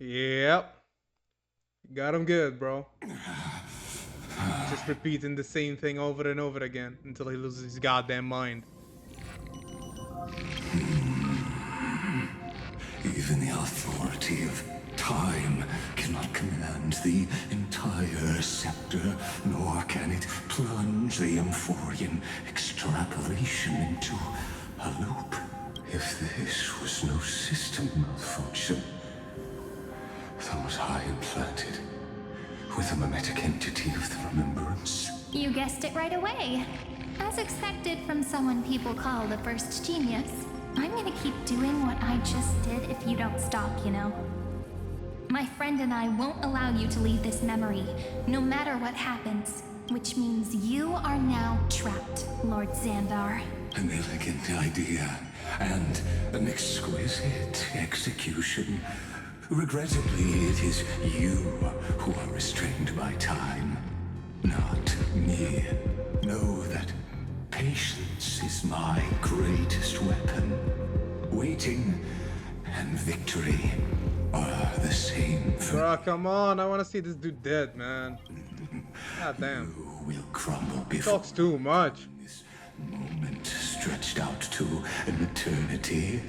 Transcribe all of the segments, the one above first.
Yep. Got him good, bro. Just repeating the same thing over and over again until he loses his goddamn mind. Even the authority of time cannot command the entire scepter, nor can it plunge the Amphorian extrapolation into a loop. If this was no system malfunction, then was I implanted with a mimetic entity of the remembrance? You guessed it right away. As expected from someone people call the first genius. I'm gonna keep doing what I just did if you don't stop, you know? My friend and I won't allow you to leave this memory, no matter what happens. Which means you are now trapped, Lord Xandar. An elegant idea, and an exquisite execution. Regrettably, it is you who are restrained by time, not me. Know that patience is my greatest weapon. Waiting and victory are the same for Bro, come on. I want to see this dude dead, man. God damn. you. Will crumble He before talks too much. this moment stretched out to an eternity,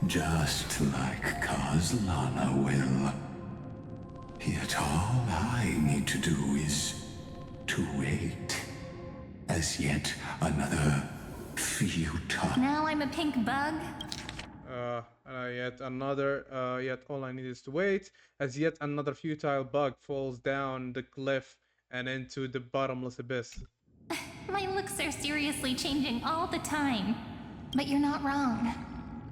just like Kazlana will. Yet all I need to do is to wait. As yet another futile. Now I'm a pink bug? Yet all I need is to wait, as yet another futile bug falls down the cliff and into the bottomless abyss. My looks are seriously changing all the time. But you're not wrong.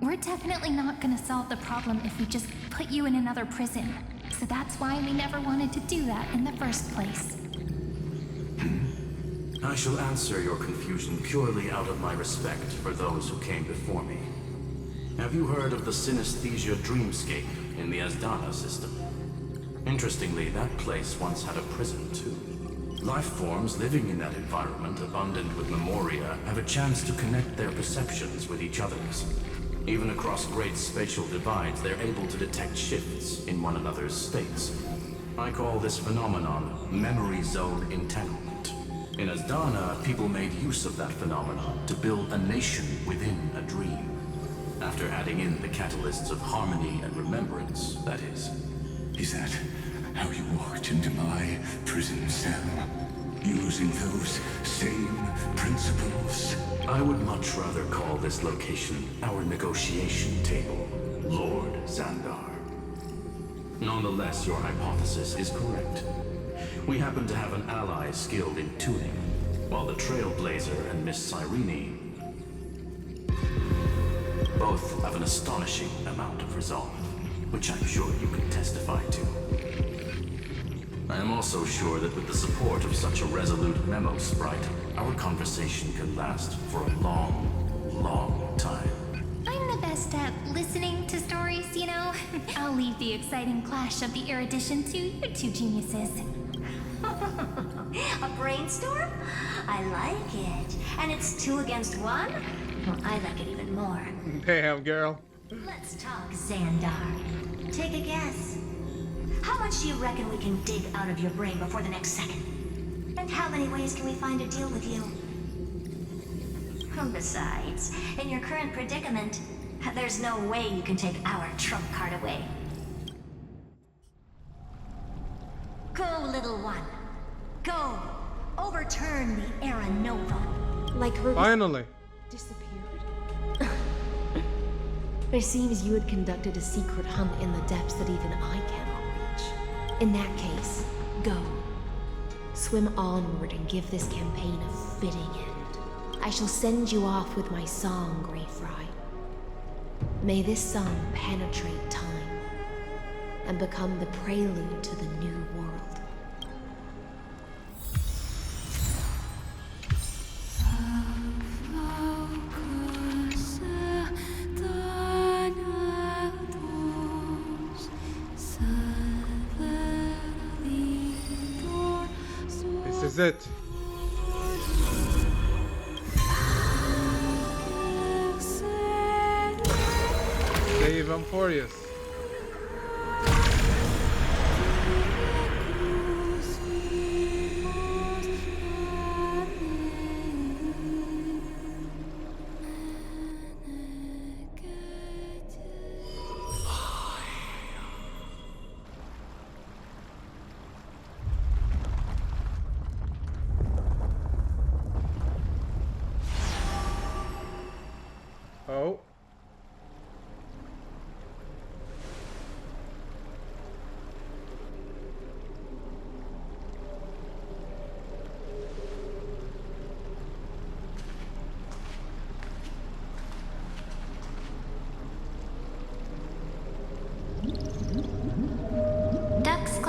We're definitely not gonna solve the problem if we just put you in another prison. So that's why we never wanted to do that in the first place. I shall answer your confusion purely out of my respect for those who came before me. Have you heard of the synesthesia dreamscape in the Asdana system? Interestingly, that place once had a prison too. Life forms living in that environment, abundant with memoria, have a chance to connect their perceptions with each other's. Even across great spatial divides, they're able to detect shifts in one another's states. I call this phenomenon memory zone entanglement. In Asdana, people made use of that phenomenon to build a nation within a dream. After adding in the catalysts of harmony and remembrance, that is. Is that how you walked into my prison cell? Using those same principles? I would much rather call this location our negotiation table, Lord Xandar. Nonetheless, your hypothesis is correct. We happen to have an ally skilled in tuning, while the Trailblazer and Miss Cyrene both have an astonishing amount of resolve, which I'm sure you can testify to. I am also sure that with the support of such a resolute memo sprite, our conversation could last for a long, long time. I'm the best at listening to stories, you know? I'll leave the exciting clash of the erudition to you two geniuses. A brainstorm? I like it. And it's 2 against 1? Well, I like it even more. Damn, girl. Let's talk, Xandar. Take a guess. How much do you reckon we can dig out of your brain before the next second? And how many ways can we find to deal with you? Besides, in your current predicament, there's no way you can take our trump card away. Go, little one. Go. Overturn the Era Nova. Like her Finally. disappeared. It seems you had conducted a secret hunt in the depths that even I cannot reach. In that case, go. Swim onward and give this campaign a fitting end. I shall send you off with my song, Grey Fry. May this song penetrate time and become the prelude to the new world. This is it. Save Amphorius.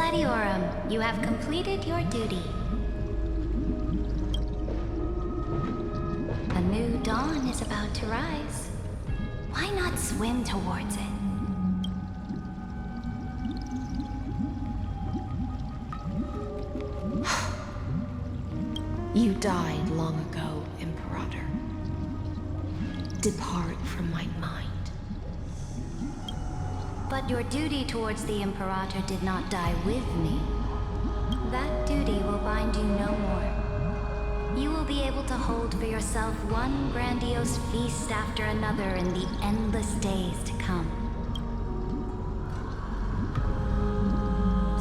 Gladiorum, you have completed your duty. A new dawn is about to rise. Why not swim towards it? You died long ago, Imperator. Depart from my mind. But your duty towards the Imperator did not die with me. That duty will bind you no more. You will be able to hold for yourself one grandiose feast after another in the endless days to come.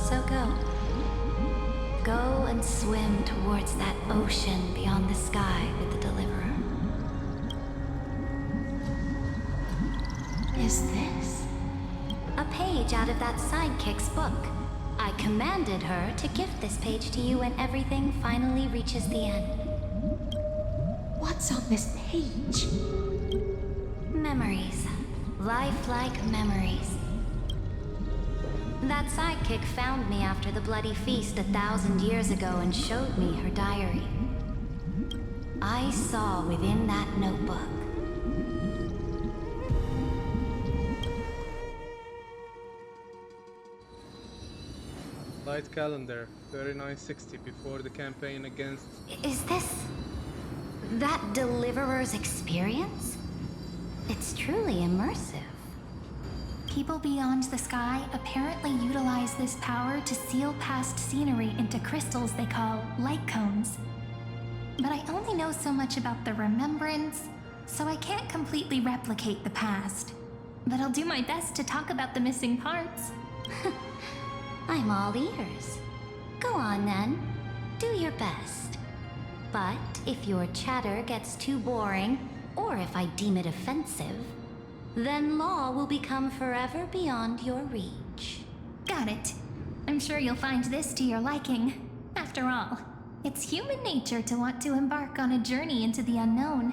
So go. Go and swim towards that ocean beyond the sky with the Deliverer. Is this? A page out of that sidekick's book. I commanded her to gift this page to you when everything finally reaches the end. What's on this page? Memories. Lifelike memories. That sidekick found me after the bloody feast 1,000 years ago and showed me her diary. I saw within that notebook. Light calendar, 3960 before the campaign against... Is this that Deliverer's experience? It's truly immersive. People beyond the sky apparently utilize this power to seal past scenery into crystals they call light cones. But I only know so much about the remembrance, so I can't completely replicate the past. But I'll do my best to talk about the missing parts. I'm all ears. Go on then. Do your best. But if your chatter gets too boring, or if I deem it offensive, then law will become forever beyond your reach. Got it. I'm sure you'll find this to your liking. After all, it's human nature to want to embark on a journey into the unknown.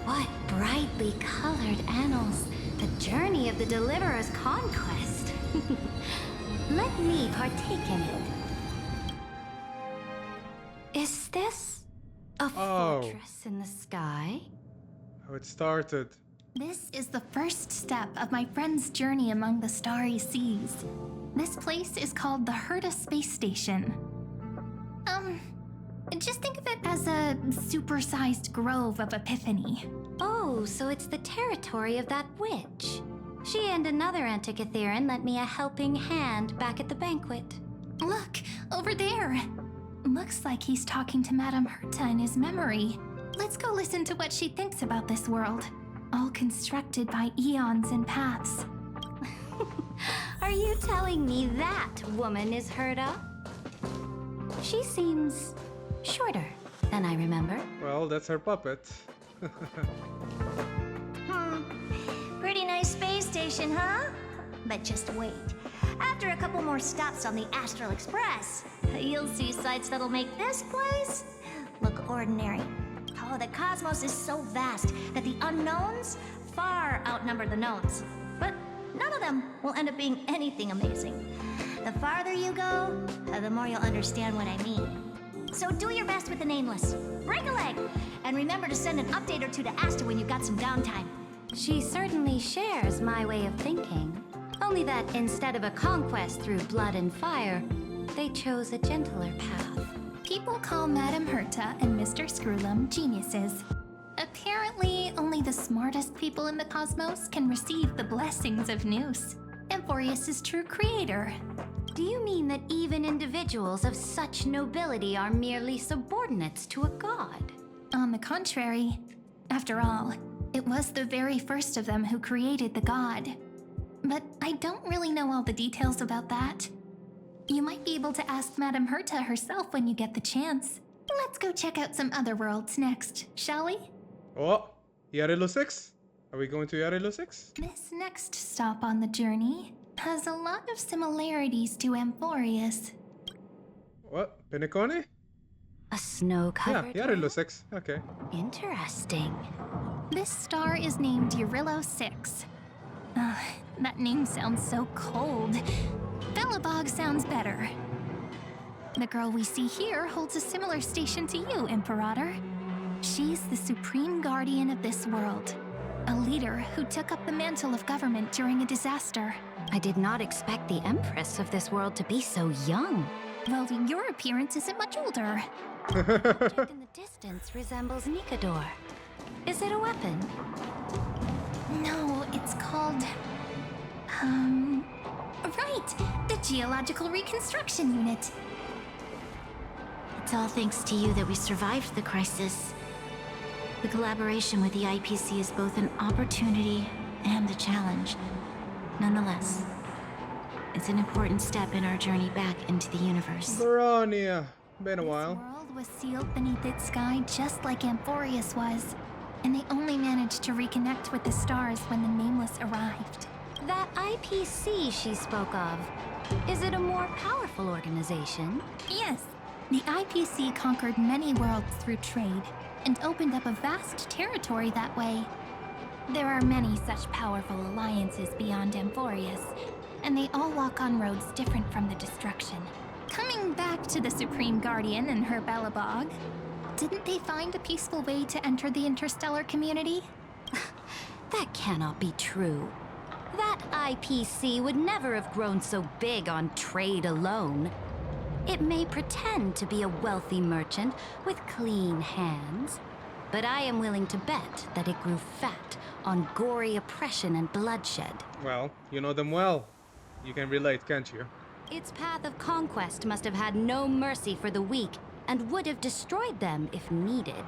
What brightly colored annals. The journey of the Deliverer's conquest. Let me partake in it. Is this a fortress in the sky? How it started. This is the first step of my friend's journey among the starry seas. This place is called the Herta Space Station. Just think of it as a supersized grove of Epiphany. Oh, so it's the territory of that witch. She and another Antikytherian lent me a helping hand back at the banquet. Look, over there. Looks like he's talking to Madame Herta in his memory. Let's go listen to what she thinks about this world, all constructed by eons and paths. Are you telling me that woman is Herta? She seems shorter than I remember. Well, that's her puppet. Pretty nice space station, huh? But just wait. After a couple more stops on the Astral Express, you'll see sights that'll make this place look ordinary. Oh, the cosmos is so vast that the unknowns far outnumber the knowns. But none of them will end up being anything amazing. The farther you go, the more you'll understand what I mean. So do your best with the nameless. Break a leg! And remember to send an update or two to Asta when you've got some downtime. She certainly shares my way of thinking. Only that instead of a conquest through blood and fire, they chose a gentler path. People call Madame Herta and Mr. Screwlum geniuses. Apparently, only the smartest people in the cosmos can receive the blessings of Nous, Amphorius' true creator. Do you mean that even individuals of such nobility are merely subordinates to a god? On the contrary, after all, it was the very first of them who created the god. But I don't really know all the details about that. You might be able to ask Madame Herta herself when you get the chance. Let's go check out some other worlds next, shall we? Oh, Yarilo 6? Are we going to Yarilo 6? This next stop on the journey has a lot of similarities to Amphorius. What? Penacone? A snow-covered Yeah, Yarilo 6. Okay. Interesting. This star is named Eurillo 6. That name sounds so cold. Belobog sounds better. The girl we see here holds a similar station to you, Imperator. She's the supreme guardian of this world. A leader who took up the mantle of government during a disaster. I did not expect the Empress of this world to be so young. Well, your appearance isn't much older. The object in the distance resembles Nikador. Is it a weapon? No, it's called... Right! The Geological Reconstruction Unit. It's all thanks to you that we survived the crisis. The collaboration with the IPC is both an opportunity and a challenge. Nonetheless, it's an important step in our journey back into the universe. Veronia. Been a This while. world was sealed beneath its sky just like Amphorius was. And they only managed to reconnect with the stars when the Nameless arrived. That IPC she spoke of, is it a more powerful organization? Yes, the IPC conquered many worlds through trade and opened up a vast territory that way. There are many such powerful alliances beyond Amphorius, and they all walk on roads different from the destruction. Coming back to the Supreme Guardian and her Belobog, didn't they find a peaceful way to enter the interstellar community? That cannot be true. That IPC would never have grown so big on trade alone. It may pretend to be a wealthy merchant with clean hands, but I am willing to bet that it grew fat on gory oppression and bloodshed. Well, you know them well. You can relate, can't you? Its path of conquest must have had no mercy for the weak and would have destroyed them if needed.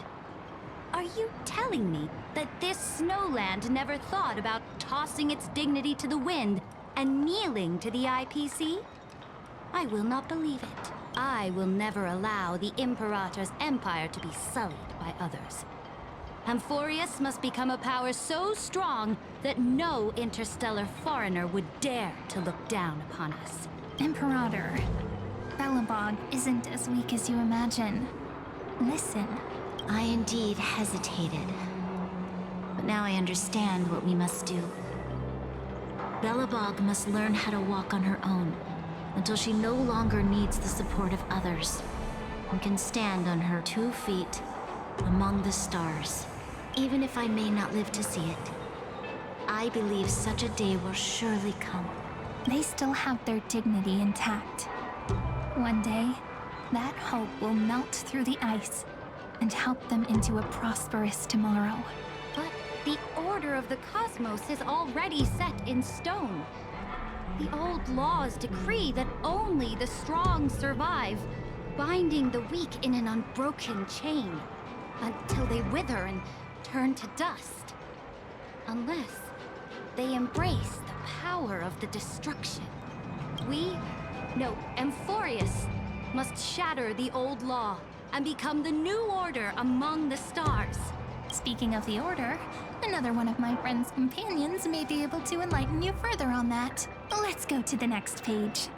Are you telling me that this snowland never thought about tossing its dignity to the wind and kneeling to the IPC? I will not believe it. I will never allow the Imperator's empire to be sullied by others. Amphorius must become a power so strong that no interstellar foreigner would dare to look down upon us. Imperator, Belobog isn't as weak as you imagine. Listen. I indeed hesitated. But now I understand what we must do. Belobog must learn how to walk on her own until she no longer needs the support of others and can stand on her 2 feet among the stars. Even if I may not live to see it, I believe such a day will surely come. They still have their dignity intact. One day, that hope will melt through the ice and help them into a prosperous tomorrow. But the order of the cosmos is already set in stone. The old laws decree that only the strong survive, binding the weak in an unbroken chain, until they wither and turn to dust. Unless they embrace the power of the destruction. Amphorius must shatter the old law and become the new order among the stars. Speaking of the Order, another one of my friend's companions may be able to enlighten you further on that. Let's go to the next page.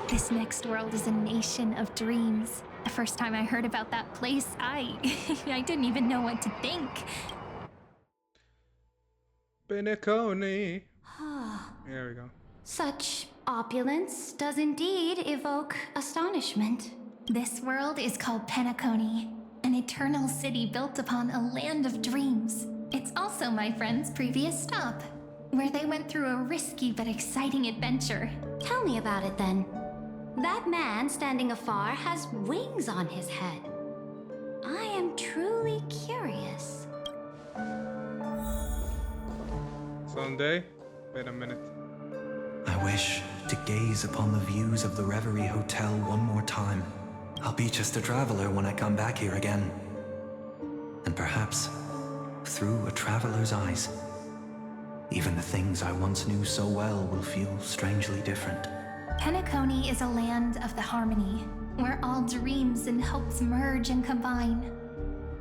This next world is a nation of dreams. The first time I heard about that place, I didn't even know what to think. Penacony. There we go. Such opulence does indeed evoke astonishment. This world is called Penacony, an eternal city built upon a land of dreams. It's also my friend's previous stop, where they went through a risky but exciting adventure. Tell me about it then. That man standing afar has wings on his head. I am truly curious. Sunday? Wait a minute. I wish to gaze upon the views of the Reverie Hotel one more time. I'll be just a traveler when I come back here again. And perhaps, through a traveler's eyes, even the things I once knew so well will feel strangely different. Penacony is a land of the harmony, where all dreams and hopes merge and combine.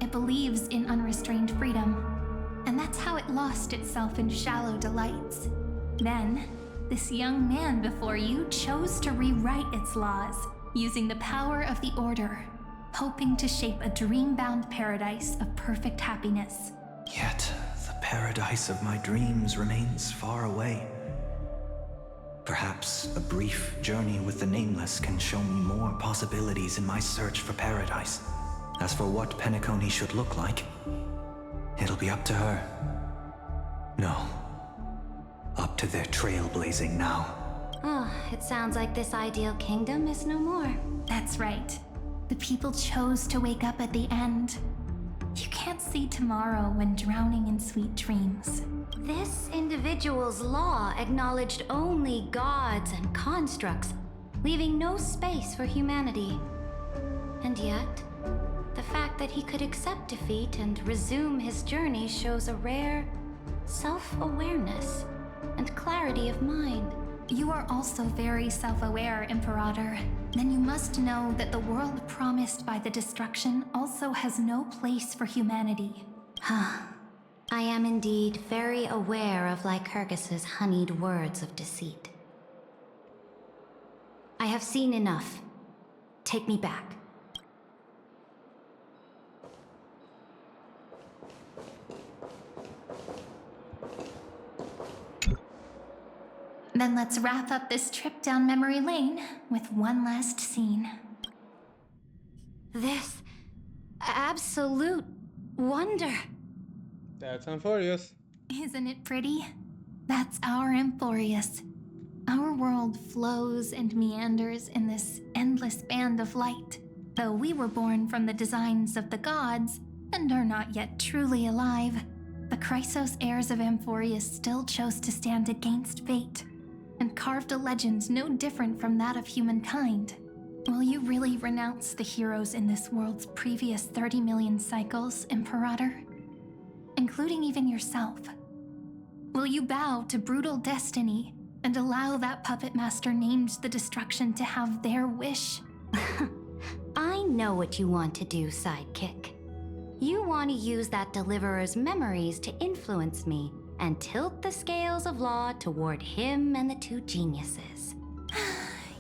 It believes in unrestrained freedom, and that's how it lost itself in shallow delights. Then, this young man before you chose to rewrite its laws, using the power of the Order. hoping to shape a dream-bound paradise of perfect happiness. Yet, the paradise of my dreams remains far away. Perhaps a brief journey with the Nameless can show me more possibilities in my search for paradise. As for what Penacony should look like, it'll be up to her. No, up to their trailblazing now. Oh, it sounds like this ideal kingdom is no more. That's right. The people chose to wake up at the end. You can't see tomorrow when drowning in sweet dreams. This individual's law acknowledged only gods and constructs, leaving no space for humanity. And yet, the fact that he could accept defeat and resume his journey shows a rare self-awareness and clarity of mind. You are also very self-aware, Imperator. Then you must know that the world promised by the destruction also has no place for humanity. I am indeed very aware of Lycurgus's honeyed words of deceit. I have seen enough. Take me back. Then let's wrap up this trip down memory lane with one last scene. This absolute wonder. That's Amphorius. Isn't it pretty? That's our Amphorius. Our world flows and meanders in this endless band of light. Though we were born from the designs of the gods and are not yet truly alive, the Chrysos heirs of Amphorius still chose to stand against fate and carved a legend no different from that of humankind. Will you really renounce the heroes in this world's previous 30 million cycles, Imperator? Including even yourself. Will you bow to brutal destiny and allow that puppet master named the destruction to have their wish? I know what you want to do, sidekick. You want to use that deliverer's memories to influence me and tilt the scales of law toward him and the two geniuses.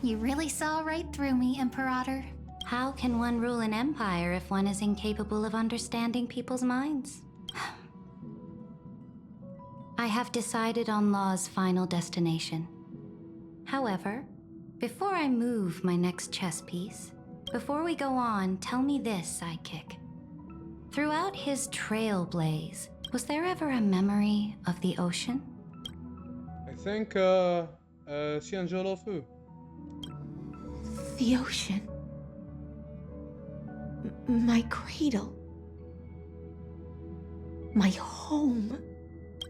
You really saw right through me, Imperator. How can one rule an empire if one is incapable of understanding people's minds? I have decided on Law's final destination. However, before I move my next chess piece, before we go on, tell me this, sidekick. Throughout his trailblaze, was there ever a memory of the ocean? I think, Xianzhou Fu. The ocean. My cradle. My home.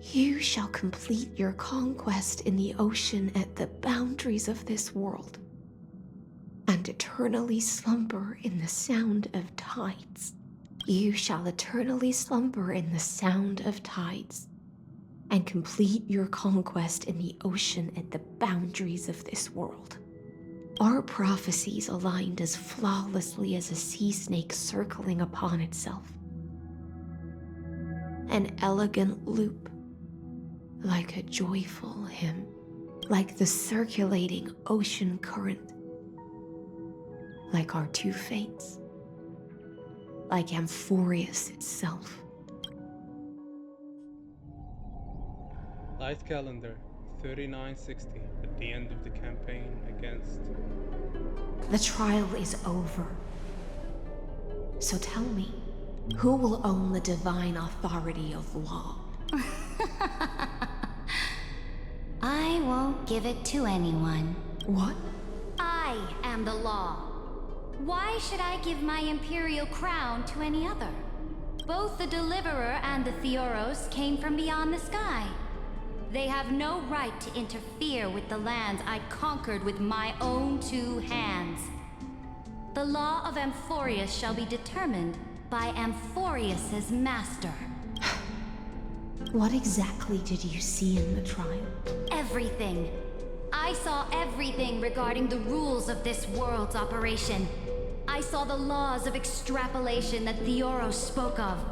You shall complete your conquest in the ocean at the boundaries of this world, and eternally slumber in the sound of tides. You shall eternally slumber in the sound of tides, and complete your conquest in the ocean at the boundaries of this world. Our prophecies aligned as flawlessly as a sea snake circling upon itself. An elegant loop, like a joyful hymn, like the circulating ocean current, like our two fates, like Amphorius itself. Light calendar, 3960, at the end of the campaign against... The trial is over. So tell me, who will own the divine authority of law? I won't give it to anyone. What? I am the law. Why should I give my imperial crown to any other? Both the Deliverer and the Theoros came from beyond the sky. They have no right to interfere with the lands I conquered with my own two hands. The law of Amphorius shall be determined by Amphorius's master. What exactly did you see in the trial? Everything. I saw everything regarding the rules of this world's operation. I saw the laws of extrapolation that Theoros spoke of.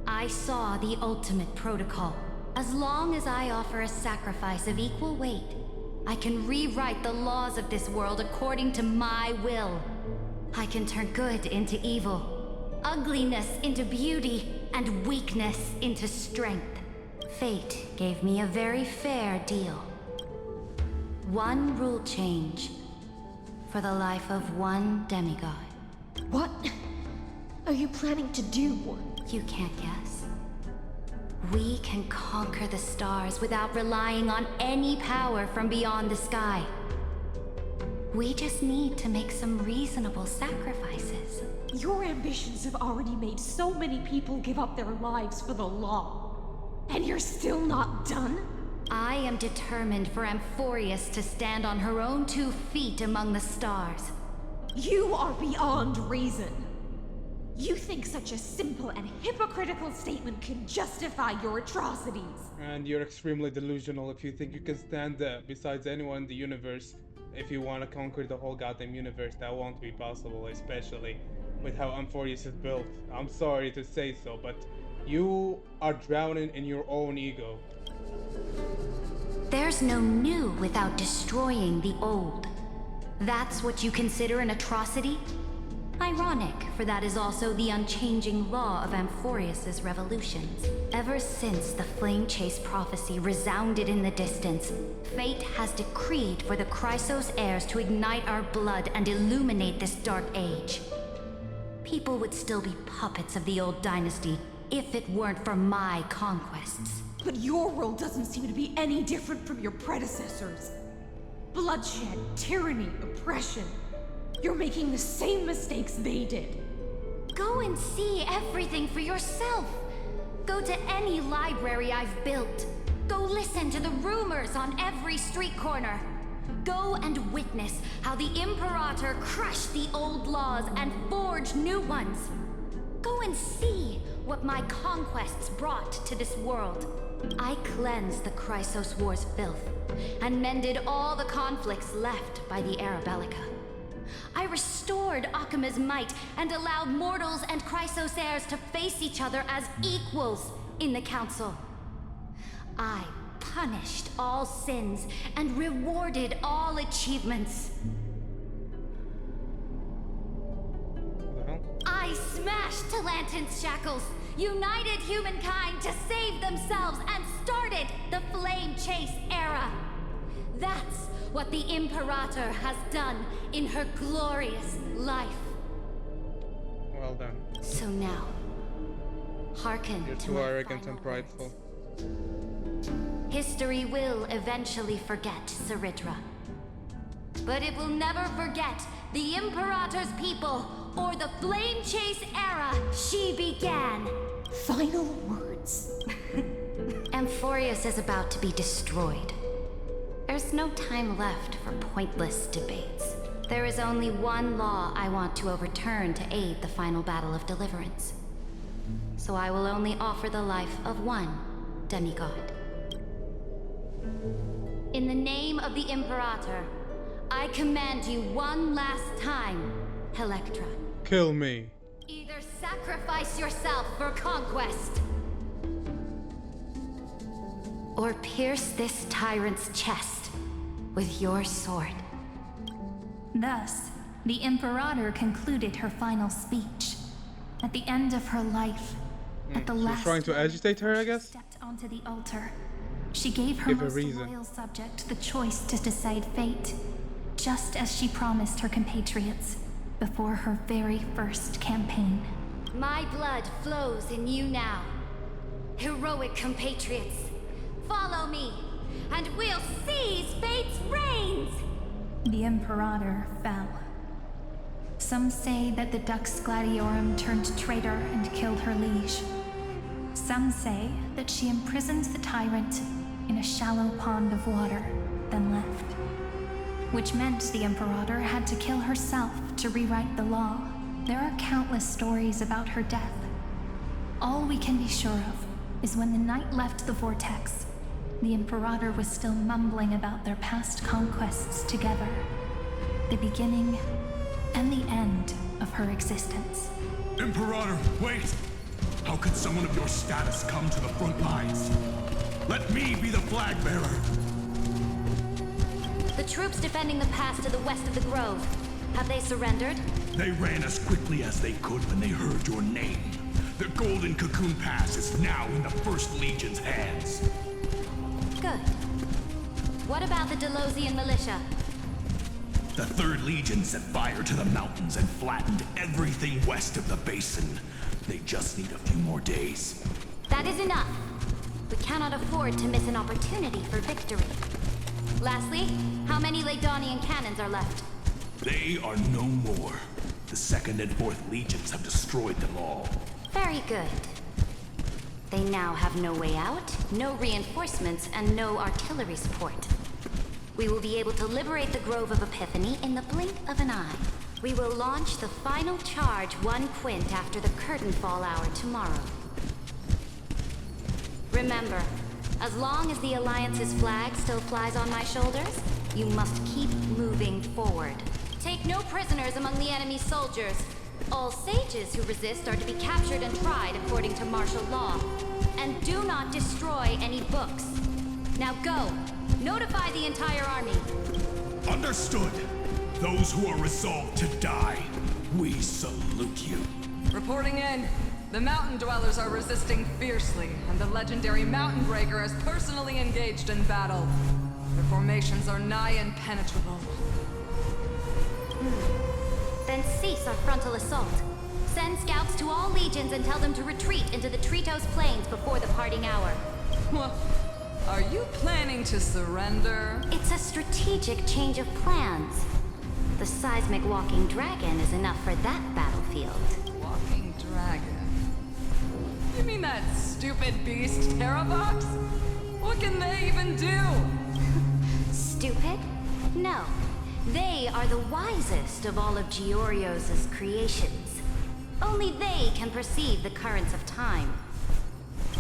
I saw the ultimate protocol. As long as I offer a sacrifice of equal weight, I can rewrite the laws of this world according to my will. I can turn good into evil, ugliness into beauty, and weakness into strength. Fate gave me a very fair deal. One rule change for the life of one demigod. What are you planning to do? You can't guess. We can conquer the stars without relying on any power from beyond the sky. We just need to make some reasonable sacrifices. Your ambitions have already made so many people give up their lives for the law. And you're still not done? I am determined for Amphorius to stand on her own 2 feet among the stars. You are beyond reason. You think such a simple and hypocritical statement can justify your atrocities. And you're extremely delusional if you think you can stand there besides anyone in the universe. If you want to conquer the whole goddamn universe, that won't be possible, especially with how Amphorius is built. I'm sorry to say so, but you are drowning in your own ego. There's no new without destroying the old. That's what you consider an atrocity? Ironic, for that is also the unchanging law of Amphorius's revolutions. Ever since the Flame Chase prophecy resounded in the distance, fate has decreed for the Chrysos heirs to ignite our blood and illuminate this dark age. People would still be puppets of the old dynasty if it weren't for my conquests. But your world doesn't seem to be any different from your predecessors. Bloodshed, tyranny, oppression. You're making the same mistakes they did. Go and see everything for yourself. Go to any library I've built. Go listen to the rumors on every street corner. Go and witness how the Imperator crushed the old laws and forged new ones. Go and see what my conquests brought to this world. I cleansed the Chrysos War's filth and mended all the conflicts left by the Era Bellica. I restored Akima's might and allowed mortals and Chrysos heirs to face each other as equals in the Council. I punished all sins and rewarded all achievements. What the hell? I smashed Talantin's shackles, united humankind to save themselves, and started the Flame Chase era. That's what the Imperator has done in her glorious life. Well done. So now, hearken You're to too my arrogant final and prideful. words. History will eventually forget Saridra. But it will never forget the Imperator's people or the Flame Chase era she began. Final words. Amphorius is about to be destroyed. There's no time left for pointless debates. There is only one law I want to overturn to aid the final battle of deliverance. So I will only offer the life of one demigod. In the name of the Imperator, I command you one last time, Electra. Kill me. Either sacrifice yourself for conquest, or pierce this tyrant's chest with your sword. Thus, the Imperator concluded her final speech. At the end of her life, at the She's last trying to moment agitate her, I before she guess? stepped onto the altar. She gave her Give a most reason. loyal subject the choice to decide fate, just as she promised her compatriots before her very first campaign. My blood flows in you now. Heroic compatriots, follow me, and we'll seize fate's reins! The Imperator fell. Some say that the Dux Gladiorum turned traitor and killed her liege. Some say that she imprisoned the tyrant in a shallow pond of water, then left. Which meant the Imperator had to kill herself to rewrite the law. There are countless stories about her death. All we can be sure of is when the knight left the vortex, the Imperator was still mumbling about their past conquests together. The beginning and the end of her existence. Imperator, wait! How could someone of your status come to the front lines? Let me be the flag bearer! The troops defending the pass to the west of the grove, have they surrendered? They ran as quickly as they could when they heard your name. The Golden Cocoon Pass is now in the First Legion's hands. Good. What about the Delosian militia? The Third Legion set fire to the mountains and flattened everything west of the basin. They just need a few more days. That is enough. We cannot afford to miss an opportunity for victory. Lastly, how many Legdonian cannons are left? They are no more. The Second and Fourth Legions have destroyed them all. Very good. They now have no way out, no reinforcements, and no artillery support. We will be able to liberate the Grove of Epiphany in the blink of an eye. We will launch the final charge 1 quint after the curtain fall hour tomorrow. Remember, as long as the Alliance's flag still flies on my shoulders, you must keep moving forward. Take no prisoners among the enemy's soldiers. All sages who resist are to be captured and tried according to martial law. And do not destroy any books. Now go. Notify the entire army. Understood. Those who are resolved to die, we salute you. Reporting in. The mountain dwellers are resisting fiercely, and the legendary Mountain Breaker is personally engaged in battle. Their formations are nigh impenetrable. Then cease our frontal assault. Send scouts to all legions and tell them to retreat into the Tritos Plains before the parting hour. Well, are you planning to surrender? It's a strategic change of plans. The seismic walking dragon is enough for that battlefield. Walking dragon? You mean that stupid beast, Terravox? What can they even do? Stupid? No. They are the wisest of all of Giorio's creations. Only they can perceive the currents of time.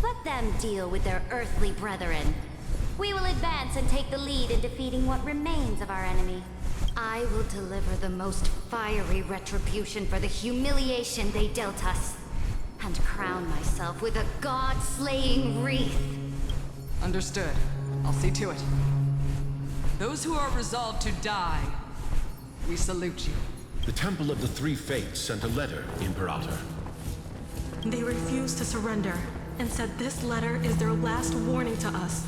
Let them deal with their earthly brethren. We will advance and take the lead in defeating what remains of our enemy. I will deliver the most fiery retribution for the humiliation they dealt us, and crown myself with a god-slaying wreath. Understood. I'll see to it. Those who are resolved to die, we salute you. The Temple of the Three Fates sent a letter, Imperator. They refused to surrender, and said this letter is their last warning to us.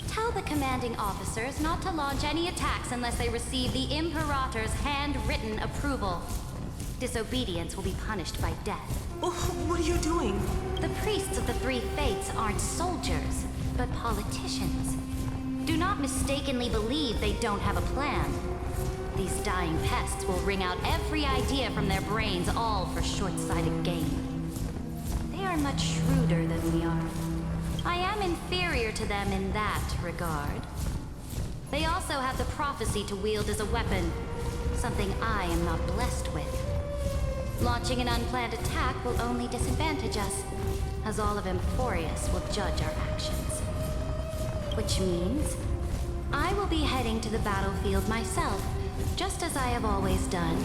Tell the commanding officers not to launch any attacks unless they receive the Imperator's handwritten approval. Disobedience will be punished by death. Oh, what are you doing? The priests of the Three Fates aren't soldiers, but politicians. Do not mistakenly believe they don't have a plan. These dying pests will wring out every idea from their brains, all for short-sighted gain. They are much shrewder than we are. I am inferior to them in that regard. They also have the prophecy to wield as a weapon, something I am not blessed with. Launching an unplanned attack will only disadvantage us, as all of Emphorius will judge our actions. Which means, I will be heading to the battlefield myself, just as I have always done.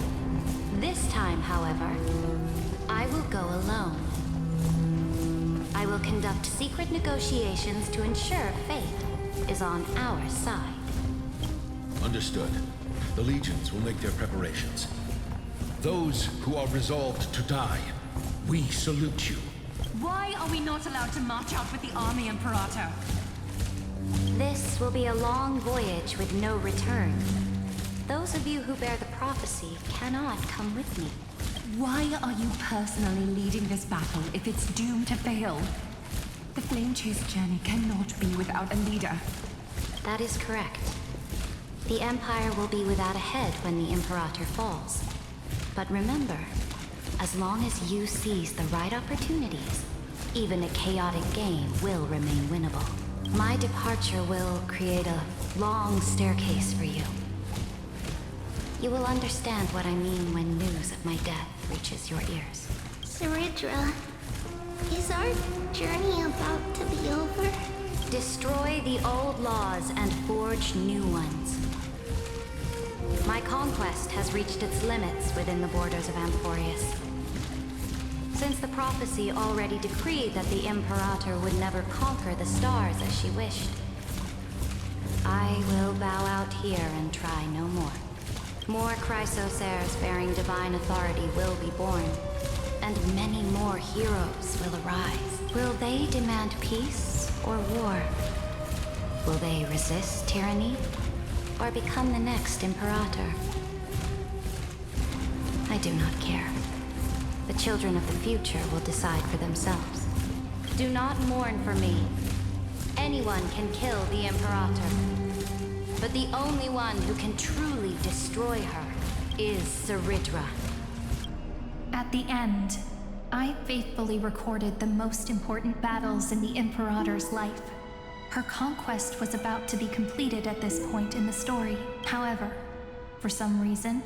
This time, however, I will go alone. I will conduct secret negotiations to ensure fate is on our side. Understood. The legions will make their preparations. Those who are resolved to die, we salute you. Why are we not allowed to march out with the army, Imperator? This will be a long voyage with no return. Those of you who bear the prophecy cannot come with me. Why are you personally leading this battle if it's doomed to fail? The Flame Chase journey cannot be without a leader. That is correct. The Empire will be without a head when the Imperator falls. But remember, as long as you seize the right opportunities, even a chaotic game will remain winnable. My departure will create a long staircase for you. You will understand what I mean when news of my death reaches your ears. Saridra, is our journey about to be over? Destroy the old laws and forge new ones. My conquest has reached its limits within the borders of Amphorius. Since the prophecy already decreed that the Imperator would never conquer the stars as she wished, I will bow out here and try no more. More Chrysosaurs bearing divine authority will be born, and many more heroes will arise. Will they demand peace or war? Will they resist tyranny or become the next Imperator? I do not care. The children of the future will decide for themselves. Do not mourn for me. Anyone can kill the Imperator. But the only one who can truly destroy her is Saridra. At the end, I faithfully recorded the most important battles in the Imperator's life. Her conquest was about to be completed at this point in the story. However, for some reason,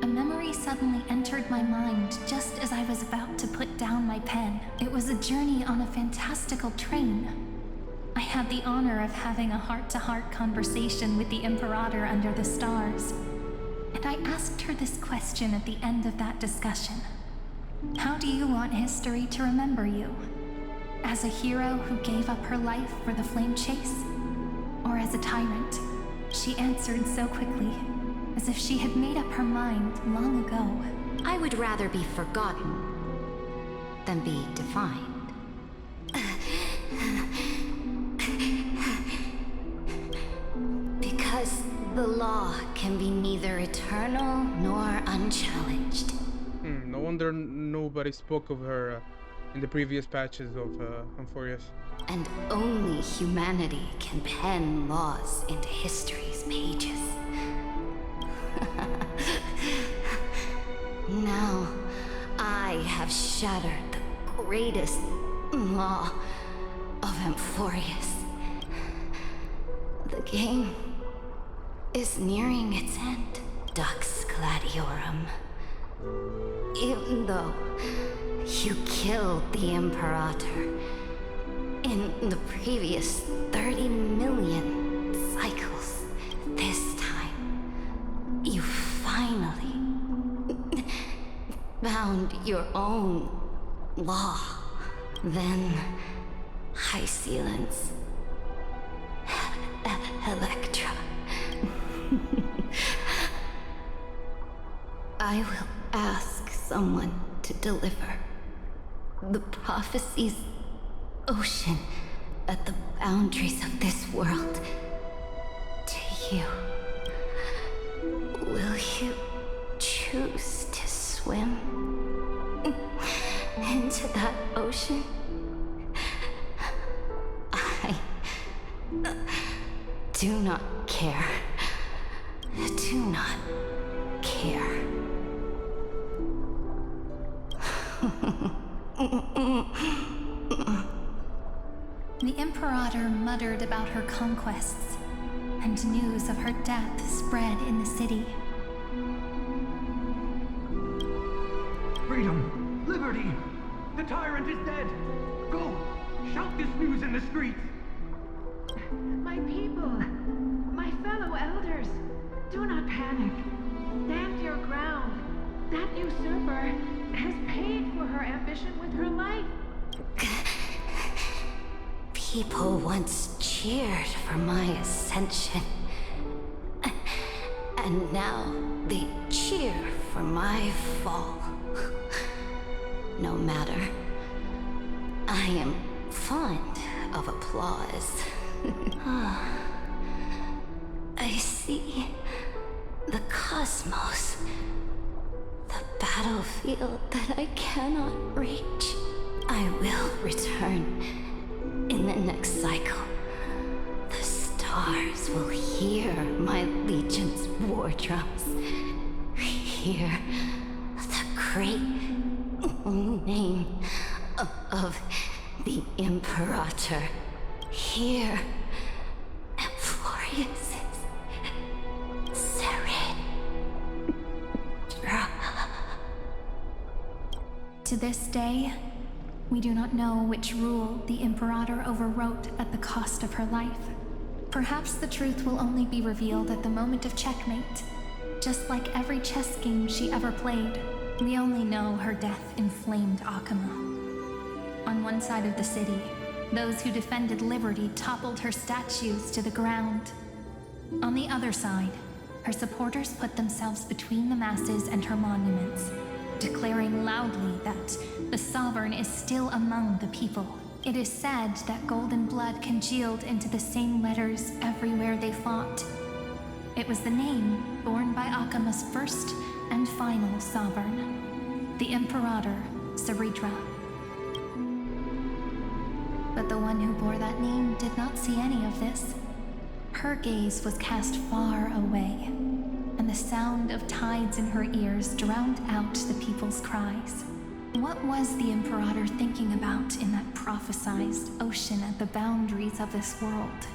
a memory suddenly entered my mind just as I was about to put down my pen. It was a journey on a fantastical train. I had the honor of having a heart-to-heart conversation with the Imperator under the stars, and I asked her this question at the end of that discussion. How do you want history to remember you? As a hero who gave up her life for the flame chase? Or as a tyrant? She answered so quickly, as if she had made up her mind long ago. I would rather be forgotten than be defined. Because the law can be neither eternal nor unchallenged. No wonder nobody spoke of her in the previous patches of Amphorius. And only humanity can pen laws into history's pages. Now, I have shattered the greatest law of Amphorius. The game is nearing its end, Dux Gladiorum. Even though you killed the Imperator in the previous 30 million cycles, this time, you finally found your own law. Then, High Sealants, Electra. I will ask someone to deliver the prophecy's ocean at the boundaries of this world to you. Will you choose to swim into that ocean? I do not care. Do not care. The Imperator muttered about her conquests, and news of her death spread in the city. Freedom! Liberty! The tyrant is dead! Go! Shout this news in the streets! My people! My fellow elders! Do not panic. Stand your ground. That usurper has paid for her ambition with her life. People once cheered for my ascension. And now they cheer for my fall. No matter. I am fond of applause. I see the cosmos. The battlefield that I cannot reach. I will return in the next cycle. The stars will hear my legion's war drums. Hear the great name of the Imperator. Hear Amphorius's Saridra. To this day, we do not know which rule the Imperator overwrote at the cost of her life. Perhaps the truth will only be revealed at the moment of checkmate. Just like every chess game she ever played, we only know her death inflamed Akama. On one side of the city, those who defended liberty toppled her statues to the ground. On the other side, Her supporters put themselves between the masses and her monuments, declaring loudly that the Sovereign is still among the people. It is said that golden blood congealed into the same letters everywhere they fought. It was the name borne by Akama's first and final Sovereign, the Imperator Ceridra. But the one who bore that name did not see any of this. Her gaze was cast far away, and the sound of tides in her ears drowned out the people's cries. What was the Imperator thinking about in that prophesized ocean at the boundaries of this world?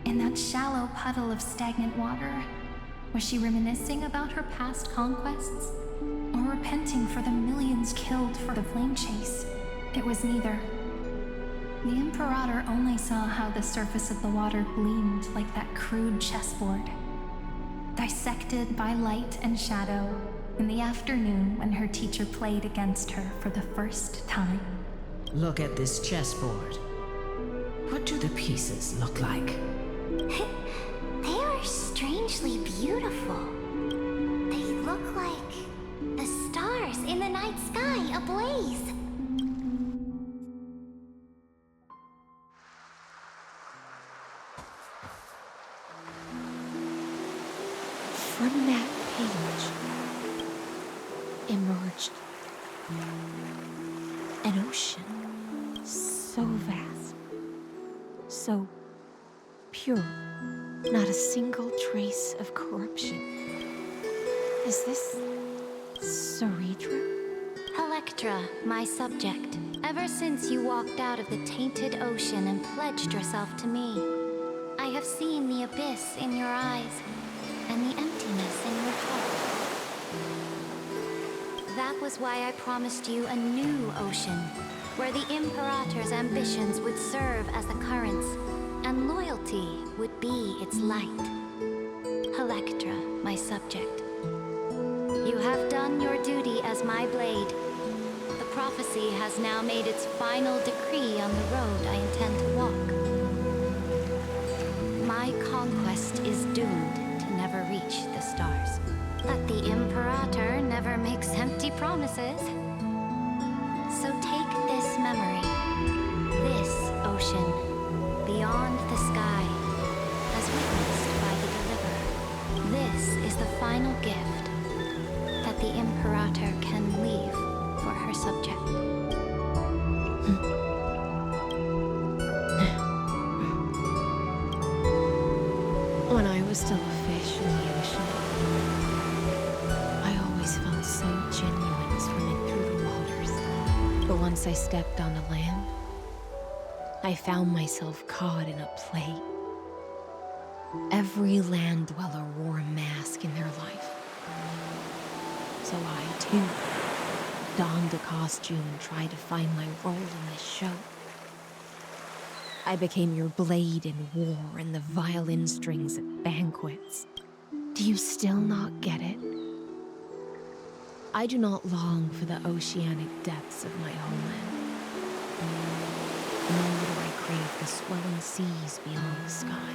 In that shallow puddle of stagnant water, was she reminiscing about her past conquests? Or repenting for the millions killed for the flame chase? It was neither. The Imperator only saw how the surface of the water gleamed like that crude chessboard, dissected by light and shadow in the afternoon when her teacher played against her for the first time. Look at this chessboard. What do the pieces look like? They are strangely beautiful. They look like the stars in the night sky ablaze. From that page emerged an ocean so vast, so pure, not a single trace of corruption. Is this Ceridra? Electra, my subject. Ever since you walked out of the tainted ocean and pledged yourself to me, I have seen the abyss in your eyes and the emptiness in your heart. That was why I promised you a new ocean, where the Imperator's ambitions would serve as the currents, and loyalty would be its light. Electra, my subject. You have done your duty as my blade. The prophecy has now made its final decree on the road I intend to walk. My conquest is doomed to never reach the stars. But the Imperator never makes empty promises. So take this memory, this ocean, beyond the sky, as witnessed by the Deliverer. This is the final gift that the Imperator can leave for her subject. When I was still a fish in the ocean, I always felt so genuine swimming through the waters. But once I stepped onto land, I found myself caught in a play. Every land dweller wore a mask in their life. So I, too, donned a costume and tried to find my role in this show. I became your blade in war and the violin strings at banquets. Do you still not get it? I do not long for the oceanic depths of my homeland. Nor do I crave the swelling seas beyond the sky.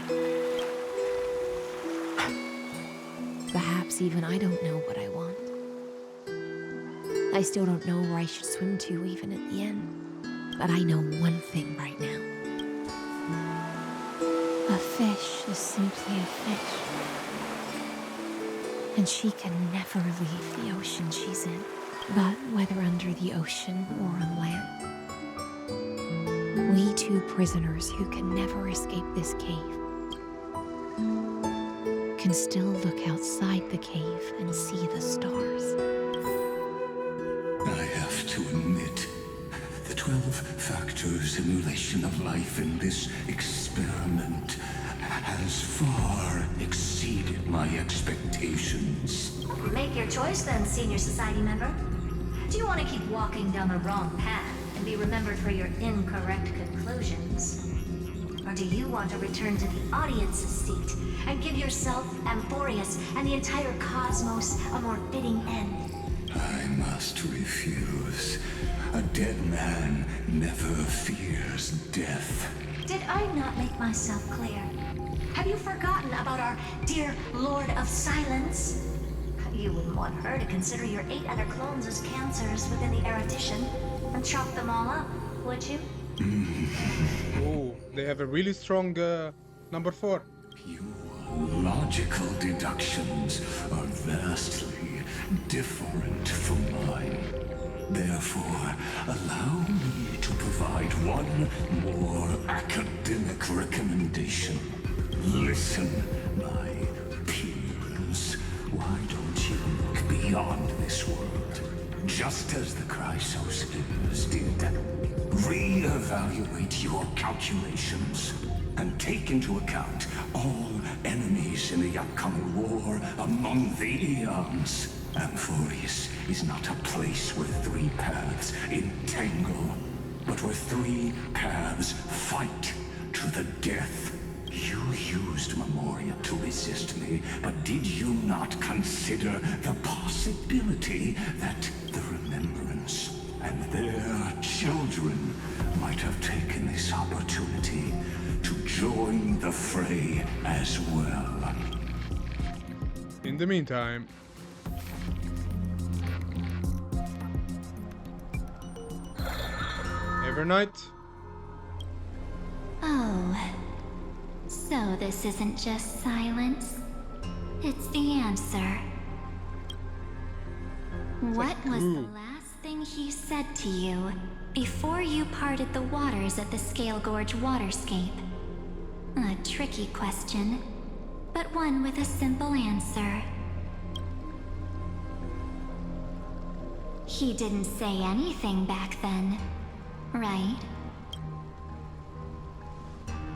Perhaps even I don't know what I want. I still don't know where I should swim to even at the end. But I know one thing right now. A fish is simply a fish. And she can never leave the ocean she's in. But whether under the ocean or on land, we two prisoners who can never escape this cave can still look outside the cave and see the stars. I have to admit, the 12-factor simulation of life in this experiment has far exceeded my expectations. Make your choice then, senior society member. Do you want to keep walking down the wrong path and be remembered for your incorrect conclusions? Or do you want to return to the audience's seat and give yourself, Amphorius, and the entire cosmos a more fitting end? I must refuse. A dead man never fears death. Did I not make myself clear? Have you forgotten about our dear Lord of Silence? You wouldn't want her to consider your 8 other clones as cancers within the erudition and chop them all up, would you? Oh, they have a really strong number 4. Your logical deductions are vastly different from mine. Therefore, allow me to provide one more academic recommendation. Listen, my peers. Why don't you look beyond this world? Just as the Chrysospheres did. Re-evaluate your calculations and take into account all enemies in the upcoming war among the eons. Amphorius is not a place where 3 paths entangle, but where 3 paths fight to the death. You used Memoria to resist me, but did you not consider the possibility that the Remembrance and their children might have taken this opportunity to join the fray as well? In the meantime, Evernight. Oh, so this isn't just silence. It's the answer. What was the last thing he said to you before you parted the waters at the Scale Gorge waterscape? A tricky question, but one with a simple answer. He didn't say anything back then, right?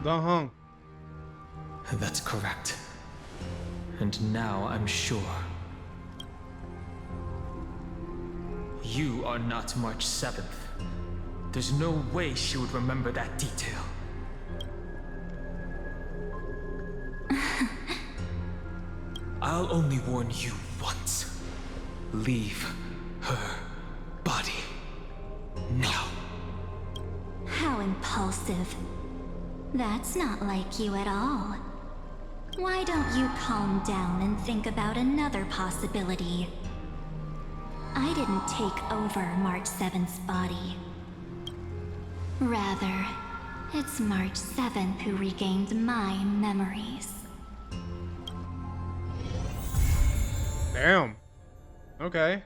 Dahong. That's correct. And now I'm sure. You are not March 7th. There's no way she would remember that detail. I'll only warn you once. Leave her body now. How impulsive. That's not like you at all. Why don't you calm down and think about another possibility? I didn't take over March 7th's body. Rather, it's March 7th who regained my memories. Damn. Okay.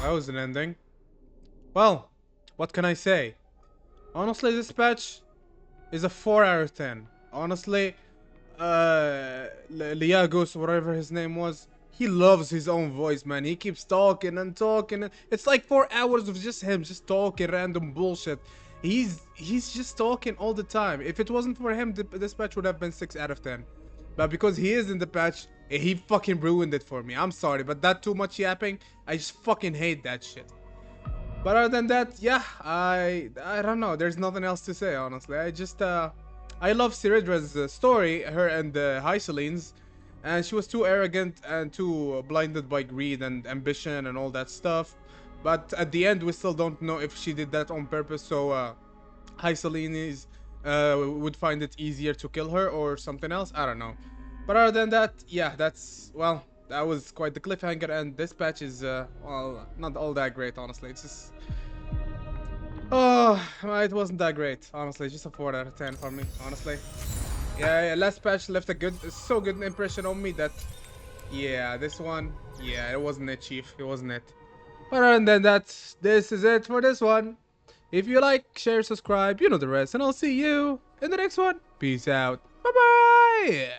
That was an ending. Well, what can I say? Honestly, this patch is a 4 out of 10. Honestly, Liagos, whatever his name was, he loves his own voice, man. He keeps talking and talking. It's like 4 hours of just him, just talking random bullshit. He's just talking all the time. If it wasn't for him, this patch would have been 6 out of 10. But because he is in the patch, he fucking ruined it for me. I'm sorry, but that too much yapping, I just fucking hate that shit. But other than that, yeah, I don't know. There's nothing else to say, honestly. I love Ciridra's story, her and the Hyselines, and she was too arrogant and too blinded by greed and ambition and all that stuff. But at the end, we still don't know if she did that on purpose, so Hyselines would find it easier to kill her or something else. I don't know. But other than that, yeah, that was quite the cliffhanger, and this patch is, well, not all that great, honestly. It's just... Oh, it wasn't that great, honestly. Just a 4 out of 10 for me, honestly. Yeah, last patch left a so good impression on me that... Yeah, this one, yeah, it wasn't it, Chief. It wasn't it. But other than that, this is it for this one. If you like, share, subscribe, you know the rest, and I'll see you in the next one. Peace out. Bye-bye!